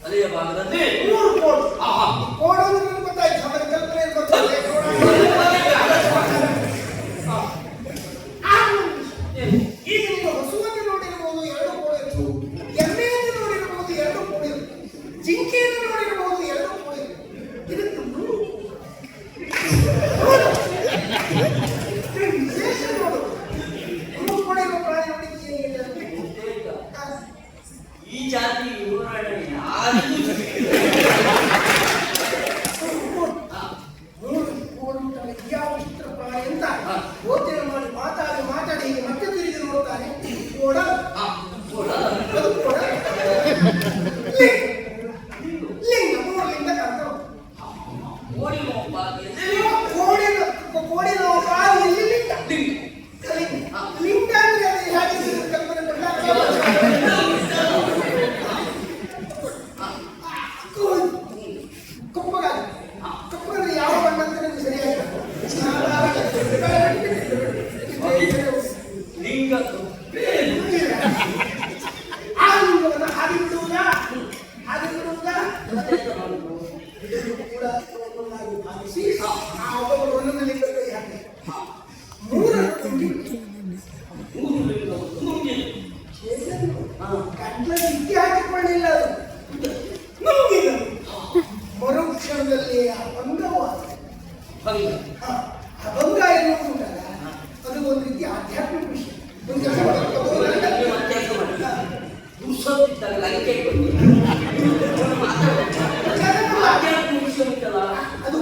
ತಲೆಯ ಭಾಗದಲ್ಲಿ 3 ಕೋಟಿ ಕೋಡೋದು ನನಗೆ ಗೊತ್ತಾಯ್ತು, ಅವರ ಕಲ್ಪನೆ ಗೊತ್ತಾಯ್ತು. ಈಗ ನೀವು ಹಸುವನ್ನು ನೋಡಿರಬಹುದು 2 ಕೋಡಿರು, ಎಮ್ಮೆಯನ್ನು ನೋಡಿರಬಹುದು 2 ಕೋಡಿರು, ಜಿಂಕೆಯನ್ನು ನೋಡಿರಬಹುದು 2 ಕೋಡಿರು. ಇದಕ್ಕೆ ವಿಶೇಷ ನೋಡು, 3 ಕೋಡಿರುವ ಪ್ರಾಣಿ ನೋಡಿದ್ದೀರಿ. ಈ ಜಾತಿ ಯಾವ ಚಿತ್ರ ಪ್ರಾಣಿ ಅಂತ ಯೋಚನೆ ಮಾಡಿ ಮಾತಾಡಿ ಮತ್ತೆ ತಿರುಗಿ ನೋಡ್ತಾನೆ. ಕೋಡ ಲಿಂಗ, 3 ಲಿಂಗ ಕಾಣ್ತಾವ. ಕೋಡಿನ ಬಾವಿಯಲ್ಲಿ ಲಿಂಗ. ಲಿಂಗ ಅಂದ್ರೆ ಹೇಗೆ ಕಲ್ಪನೆ ಕಪ್ಪಗಾಲಿ ಯಾವ ಬಣ್ಣ ಅಂತ ನನಗೆ ಸರಿಯಾಗಿ ಲಿಂಗ ಆ ಲಿಂಗವನ್ನು ಹಾಗೆ ಬಿಡುವುದಾ ಕೂಡ ಭಾವಿಸಿ ಆ ಒಬ್ಬೊಬ್ಬರು ಲಿಂಗಕ್ಕೆ ಹಾಕಿ 3 ಗಂಟ್ಲ ಸಿಕ್ಕಿ ಹಾಕಿಕೊಳ್ಳಿಲ್ಲ, ನುಂಗಿದ ಮರುಕ್ಷಣದಲ್ಲಿ ಆ ಭಂಗವಾದ ಅಭಂಗ ಎನ್ನುವುದಲ್ಲ, ಅದು ಒಂದು ರೀತಿ ಆಧ್ಯಾತ್ಮಿಕ ವಿಷಯ. ಅದು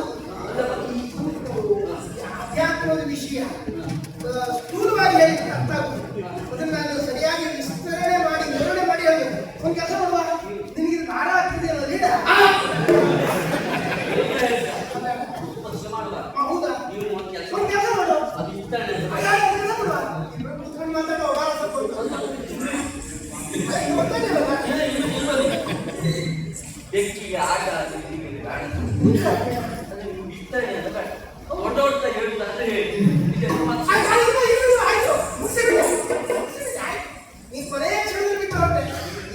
ಆಧ್ಯಾತ್ಮದ ವಿಷಯ ಸ್ಥೂಲವಾಗಿ ಹೇಳಿದ್ರೆ ಅರ್ಥ ಆಗುತ್ತದೆ. ಅದನ್ನು ನಾನು ಸರಿಯಾಗಿ ವಿಸ್ತರಣೆ ಮಾಡಿ ವಿವರಣೆ ಮಾಡಿ ಹೇಳಬೇಕು. ಒಂದು ಕೆಲಸ ಮಾಡುವ, ನಿನಗೆ ಭಾರ ಆಗ್ತಿದೆಯಲ್ಲ ಲೀಡ. ಹೌದಾ? ಒಂದು ಕೆಲಸ ಮಾಡು, ಮಾತಾಡೋ ಬೆಕ್ಕಿಗೆ ಆಟ ದೊಡ್ಡ ಹೇಳುದಂದ್ರೆ ಈ ಕೊನೆಯ ಕ್ಷಣದಲ್ಲಿ ಬಿಟ್ಟು ಹೊರಟೆ.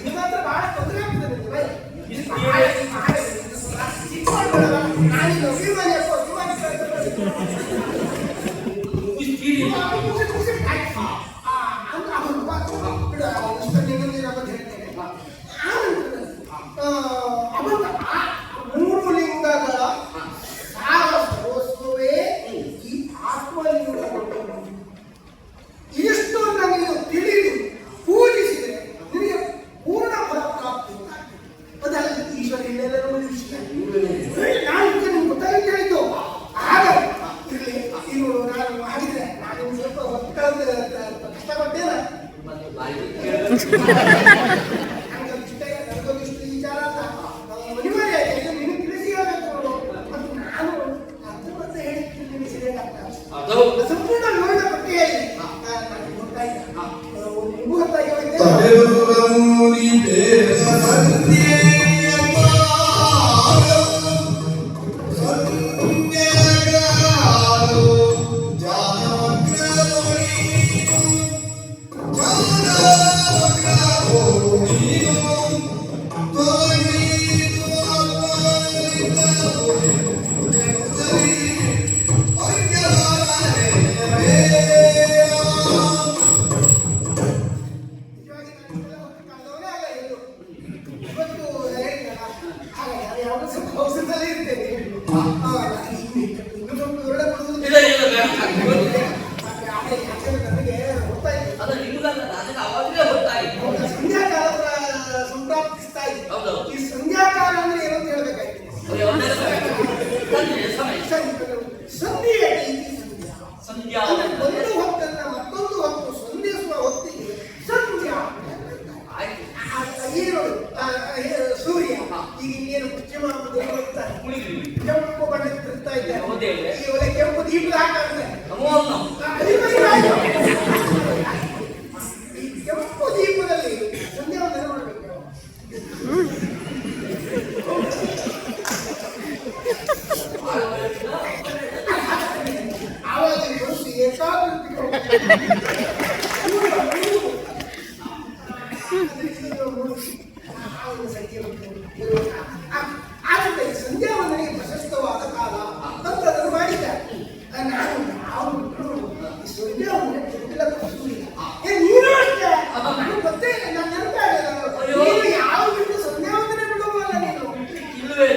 ಇದು ಮಾತ್ರ ಬಹಳ ತೊಂದರೆ ಆಗ್ತದೆ. ನಾನೀಗ ಅಭಿಮಾನಿ ಮೂರು ಲಿಂಗಗಳ ಸಾರ ಸರ್ವಸ್ವವೇ ಈ ಆತ್ಮಲಿಂಗ. ಇಷ್ಟನ್ನು ನೀನು ತಿಳಿದು ಪೂಜಿಸಿದರೆ ನಿನಗೆ ಪೂರ್ಣ ಫಲ ಪ್ರಾಪ್ತಿ. ಅದಲ್ಲ ಈಶ್ವರ ಇಲ್ಲೆಲ್ಲರೂ ನಾನು ನಿಮ್ಗೆ ಗೊತ್ತಾಗಿ ಹೇಳಿದ್ದು. ಆಗ ಇರಲಿ, ಇವರು ನಾನು ಮಾಡಿದ್ರೆ ನಾನು ಸ್ವಲ್ಪ ಕಷ್ಟಪಟ್ಟೇನ. ನನಗೊಂದಿಷ್ಟು ವಿಚಾರ ಅನಿವಾರ್ಯ ಆಯ್ತು, ನಿನಗೆ ತಿಳಿಸಿ ಹೇಳಬೇಕು. ಮತ್ತು ನಾನು ಅರ್ಥ ಹೇಳಿದ್ದೀನಿ ಸರಿಯಾಗಿ ಸಂಪೂರ್ಣ ವಿವರಣ ಪಟ್ಟಿಯಲ್ಲಿ ನನಗೆ ಗೊತ್ತಾಯ್ತು. ನಿಮಗೂ ಗೊತ್ತಾಗಿ ಸಂಧ್ಯಾಕಾಲ ಅಂದ್ರೆ ಏನಂತ ಹೇಳ್ಬೇಕಾಯ್ತು. ಸಂಧ್ಯಾ ಒಂದು ಹೊತ್ತನ್ನ ಮತ್ತೊಂದು ಹೊತ್ತು ಸಂಧಿಸುವ ಹೊತ್ತಿಗೆ ಸಂಧ್ಯಾ. ಏನು ಸೂರ್ಯ ಈಗ ಇನ್ನೇನು ಪಶ್ಚಿಮ ಕೆಂಪು ಬಣ್ಣಕ್ಕೆ ತಿರುಗ್ತಾ ಇದ್ದಾರೆ. ಈ ಒಳ್ಳೆ ಕೆಂಪು ದೀಪ ಹಾಕಾದ್ರೆ ಈ ಕೆಂಪು ದೀಪದಲ್ಲಿ ಸಂಧ್ಯಾವನ್ನು ಮಾಡಬೇಕು. ಆವಾಗ ಮನಸ್ಸು ಏಕಾಗ್ರತೆ ಸಂಧ್ಯಾ ವಂದನೆಗೆ ಪ್ರಶಸ್ತವಾದ ಕಾಲ ಅಂತ ಅದನ್ನು ಮಾಡಿದ್ದಾರೆ. ನಾನು ಯಾವ ಸಂಧ್ಯಾ ವಂದನೆ ಕೊಟ್ಟಿಲ್ಲ ತಪ್ಪಿಸುವುದಿಲ್ಲ. ನೀನು ಅಷ್ಟೇ ನನಗೆ ಗೊತ್ತೇ ಇಲ್ಲ, ನಾನು ನೆನಪಾಗ ನೀನು ಯಾವ ಬಿಟ್ಟು ಸಂಧ್ಯಾ ವಂದನೆ ಬಿಡುವಲ್ಲ ನೀನು. ಇಲ್ಲವೇ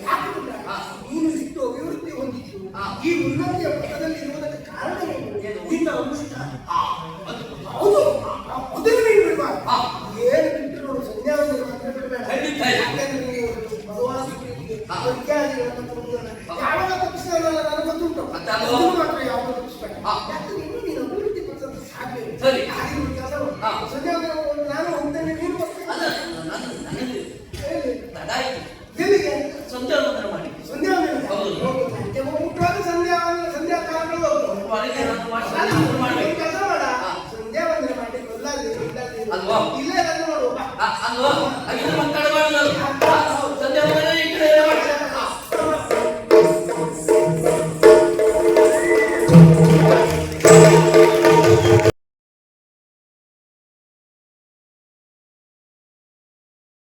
ಯಾಕೆ ಗೊತ್ತಾ? ನೀನು ಇಷ್ಟು ಅಭಿವೃದ್ಧಿ ಹೊಂದಿದ್ದು ಈ ಉನ್ನತಿಯ ಪಥದಲ್ಲಿ ಇರುವುದಕ್ಕೆ ಕಾರಣ ಏನು? ನಿನ್ನ ಅನುಷ್ಠಾನ. ಹೌದು, ಅದನ್ನು ನೀನು ಬಿಡಬಾರ್ದು. ಏನು ಬಿಟ್ಟು ನೋಡು, ಸಂಧ್ಯಾ ವಂದನೆ ಮಾತ್ರ ಬಿಡಬೇಡ. ಯಾಕಂದ್ರೆ ನೀವು ಭಗವಾನ್ ಇತ್ಯಾದಿಗಳನ್ನು ಕೊಡುವುದನ್ನು ಯಾವಾಗ ತಪ್ಪಿಸಲ್ಲ ನನಗೆ ಗೊತ್ತುಂಟು. ಅದನ್ನು ಮಾತ್ರ ಯಾವಾಗ ತಪ್ಪಿಸಬೇಡ. ಯಾಕಂದ್ರೆ ಇನ್ನೂ ನೀನು ಅಭಿವೃದ್ಧಿ ಪಡಿಸಲು ಸಾಧ್ಯ ಇಲ್ಲ. ಸರಿ. ಹಾಗೆ ಒಂದು ಕೆಲಸ ಮಾಡು. ಸಂಧ್ಯಾ ವಂದನೆ ನಾನು ಹೋಗ್ತೇನೆ, ನೀನು ಬರ್ತೀನಿ. ಎಲ್ಲಿಗೆ? ಸಂಧ್ಯಾ ವಂದನೆ ಮಾಡಿ. ಸಂಧ್ಯಾ ವಂದನೆ ಮುಟ್ಟುವಾಗ ಸಂಧ್ಯಾ ಕಾಲಗಳು ಕೆಲಸ ಮಾಡ. ಸಂಧ್ಯಾ ವಂದನೆ ಮಾಡಿ ಇಲ್ಲೇ ನೋಡುವ ಅಲ್ವಾ? ಹಾಗೆ ಮಕ್ಕಳು